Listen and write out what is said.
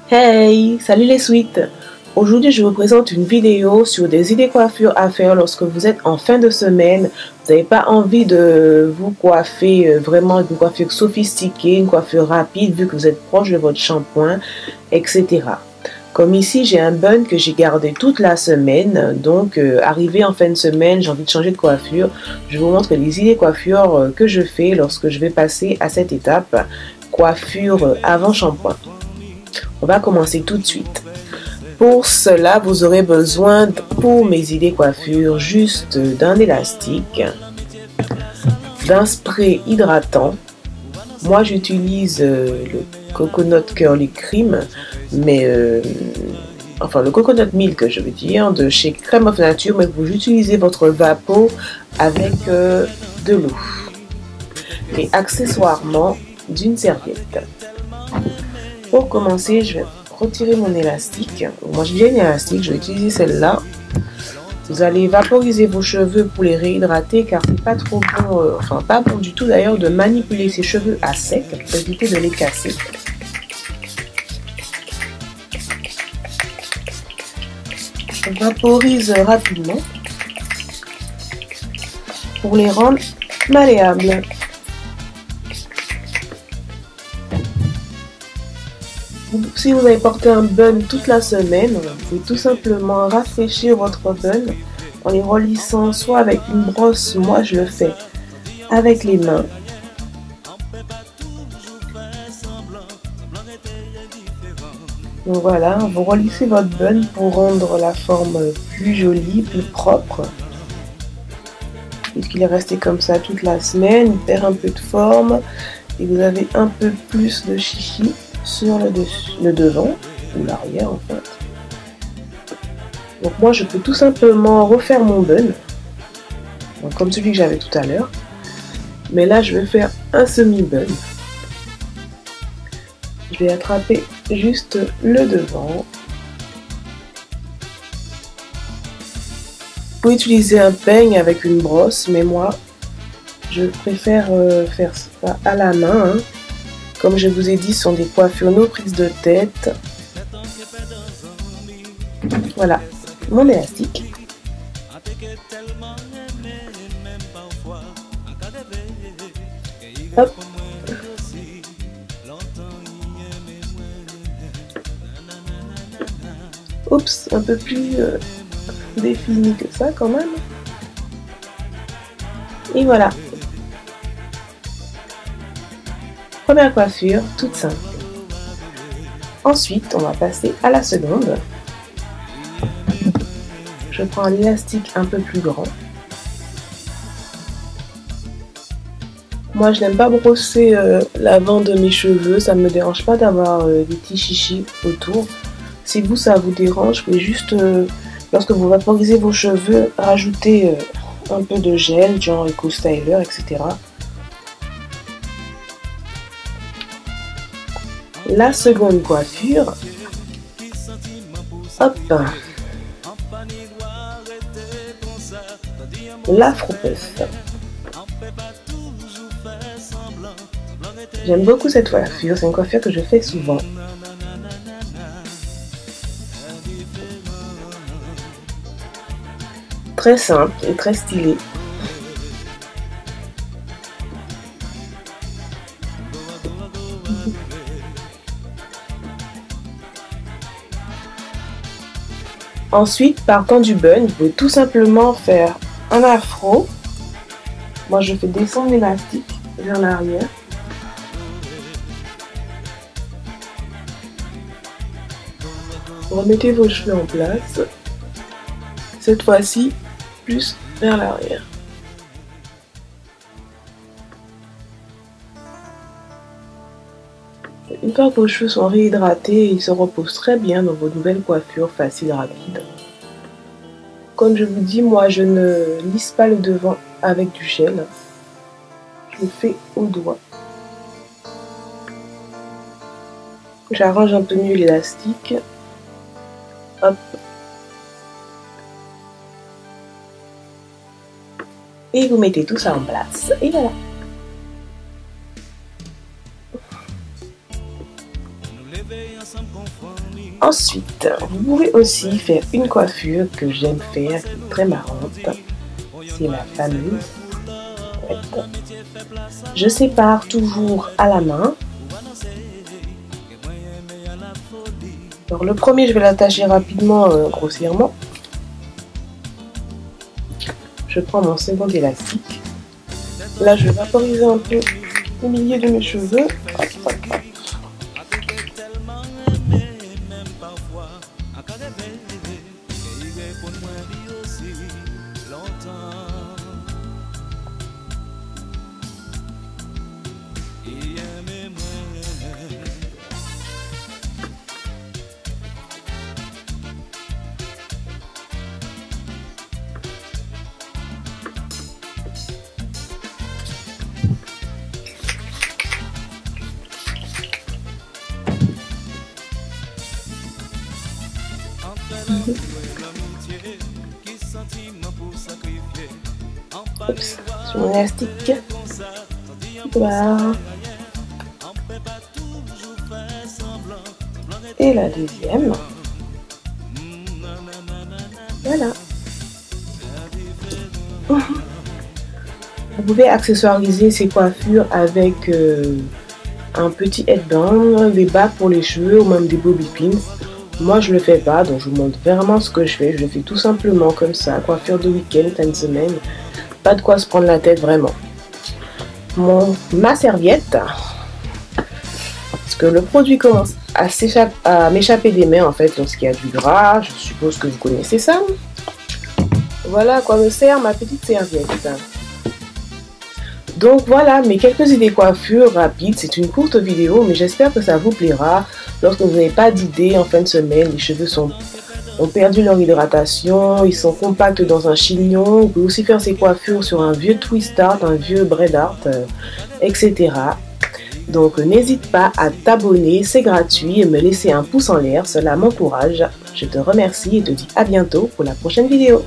Hey, salut les suites! Aujourd'hui, je vous présente une vidéo sur des idées coiffure à faire lorsque vous êtes en fin de semaine. Vous n'avez pas envie de vous coiffer vraiment une coiffure sophistiquée, une coiffure rapide vu que vous êtes proche de votre shampoing, etc. Comme ici, j'ai un bun que j'ai gardé toute la semaine. Donc, arrivé en fin de semaine, j'ai envie de changer de coiffure. Je vous montre les idées coiffure que je fais lorsque je vais passer à cette étape. Coiffure avant shampoing. On va commencer tout de suite. Pour cela, vous aurez besoin, pour mes idées coiffure, juste d'un élastique, d'un spray hydratant. Moi, j'utilise le Coconut Curly Cream, mais enfin le Coconut Milk, je veux dire, de chez Crème of Nature, mais vous utilisez votre Vapo avec de l'eau. Et accessoirement, d'une serviette. Pour commencer, je vais retirer mon élastique. Moi, j'ai bien une élastique, je vais utiliser celle-là. Vous allez vaporiser vos cheveux pour les réhydrater car c'est pas trop bon, enfin pas bon du tout d'ailleurs de manipuler ses cheveux à sec pour éviter de les casser. On vaporise rapidement pour les rendre malléables. Si vous avez porté un bun toute la semaine, vous pouvez tout simplement rafraîchir votre bun en les relissant soit avec une brosse, moi je le fais avec les mains. Donc voilà, vous relissez votre bun pour rendre la forme plus jolie, plus propre. Puisqu'il est resté comme ça toute la semaine, il perd un peu de forme et vous avez un peu plus de chichi sur le devant ou l'arrière en fait. Donc moi je peux tout simplement refaire mon bun comme celui que j'avais tout à l'heure, mais là je vais faire un semi-bun. Je vais attraper juste le devant. Vous pouvez utiliser un peigne avec une brosse, mais moi je préfère faire ça à la main. Comme je vous ai dit, ce sont des coiffures no prise de tête. Voilà, mon élastique. Hop. Oups, un peu plus défini que ça quand même. Et voilà. Première coiffure, toute simple. Ensuite, on va passer à la seconde. Je prends un élastique un peu plus grand. Moi, je n'aime pas brosser l'avant de mes cheveux. Ça ne me dérange pas d'avoir des petits chichis autour. Si vous, ça vous dérange, vous pouvez juste, lorsque vous vaporisez vos cheveux, rajouter un peu de gel, genre Eco Styler, etc. La seconde coiffure, hop, l'afro-puff. J'aime beaucoup cette coiffure, c'est une coiffure que je fais souvent. Très simple et très stylée. Ensuite, partant du bun, vous pouvez tout simplement faire un afro. Moi, je fais descendre l'élastique vers l'arrière. Remettez vos cheveux en place. Cette fois-ci, plus vers l'arrière. Une fois que vos cheveux sont réhydratés, ils se reposent très bien dans vos nouvelles coiffures faciles et rapides. Comme je vous dis, moi je ne lisse pas le devant avec du gel. Je le fais au doigt. J'arrange un peu mieux l'élastique. Hop. Et vous mettez tout ça en place. Et voilà. Ensuite, vous pouvez aussi faire une coiffure que j'aime faire, qui est très marrante. C'est la fameuse couette. Je sépare toujours à la main. Alors le premier, je vais l'attacher rapidement, grossièrement. Je prends mon second élastique. Là, je vais vaporiser un peu le milieu de mes cheveux. Hop, hop, hop. Oups, sur mon élastique. Voilà. Et la deuxième. Voilà. Vous pouvez accessoiriser ces coiffures avec un petit headband, des bagues pour les cheveux ou même des bobby pins. Moi je le fais pas, donc je vous montre vraiment ce que je fais. Je le fais tout simplement comme ça, coiffure de week-end, fin de semaine. Pas de quoi se prendre la tête vraiment. Ma serviette, parce que le produit commence à m'échapper des mains en fait lorsqu'il y a du gras. Je suppose que vous connaissez ça. Voilà à quoi me sert ma petite serviette. Donc voilà mes quelques idées coiffure rapides. C'est une courte vidéo, mais j'espère que ça vous plaira. Lorsque vous n'avez pas d'idée en fin de semaine, les cheveux ont perdu leur hydratation, ils sont compacts dans un chignon. Vous pouvez aussi faire ces coiffures sur un vieux twist art, un vieux braid art, etc. Donc n'hésite pas à t'abonner, c'est gratuit, et me laisser un pouce en l'air, cela m'encourage. Je te remercie et te dis à bientôt pour la prochaine vidéo.